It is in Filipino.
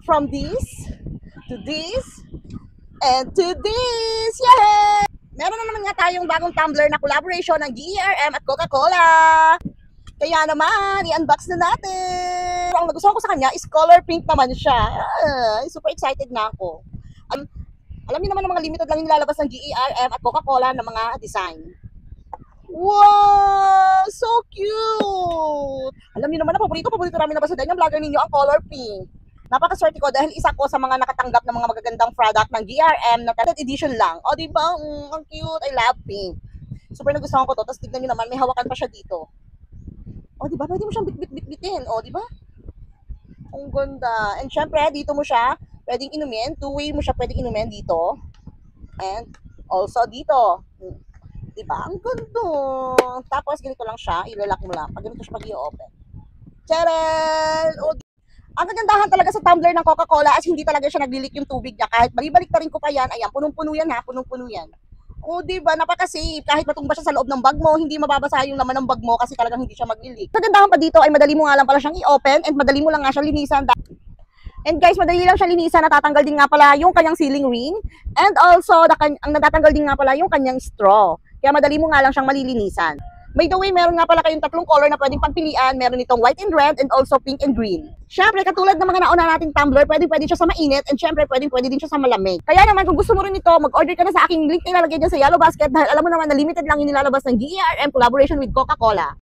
from this to this and to this. Yay! Meron na naman nga tayong bagong tumbler na collaboration ng GERM at Coca-Cola. Kaya naman, i-unbox na natin. Ang nagustuhan ko sa kanya is color pink naman siya. Super excited na ako. Alam niyo naman ng mga limited lang yung nilalabas ng GERM at Coca-Cola ng mga design. Wow! So cute! Alam niyo naman na paborito namin na basadan yung vlogger ninyo ang color pink. Napakaswerte ko dahil isa ko sa mga nakatanggap ng mga magagandang product ng GERM na 10th edition lang. O diba? Ang cute. I love pink. Super nagustuhan ko to. Tapos tignan niyo naman, may hawakan pa siya dito. O diba? Pwede mo siyang bit-bit-bitin. O diba? Ang ganda. And syempre, dito mo siya pwedeng inumin. Two-way mo siya pwedeng inumin dito. And also dito. Diba? Ang ganda. Tapos ganito lang siya. Ilalak mo lang. Pag ganito siya pag i-open. Charan! O ang kagandahan talaga sa tumbler ng Coca-Cola as hindi talaga siya naglilik yung tubig niya. Kahit balibalik na rin ko pa yan, ayan, punong-puno yan ha, punong-puno yan. O diba, napaka-safe. Kahit matumba siya sa loob ng bag mo, hindi mababasa yung laman ng bag mo kasi talagang hindi siya maglilik. Kagandahan pa dito ay madali mo nga lang pala siyang i-open and madali mo lang nga siya linisan. And guys, madali lang siya linisan, natatanggal din nga pala yung kanyang sealing ring. And also, ang natatanggal din nga pala yung kanyang straw. Kaya madali mo nga lang siyang malilinisan. By the way, meron nga pala kayong tatlong color na pwedeng pagpilian. Meron itong white and red and also pink and green. Syempre, katulad ng mga nauna nating tumbler, pwede siya sa mainit and syempre, pwede din siya sa malamig. Kaya naman, kung gusto mo rin ito, mag-order ka na sa aking link na ilalagay dyan sa Yellow Basket dahil alam mo naman na limited lang yung nilalabas ng GERM collaboration with Coca-Cola.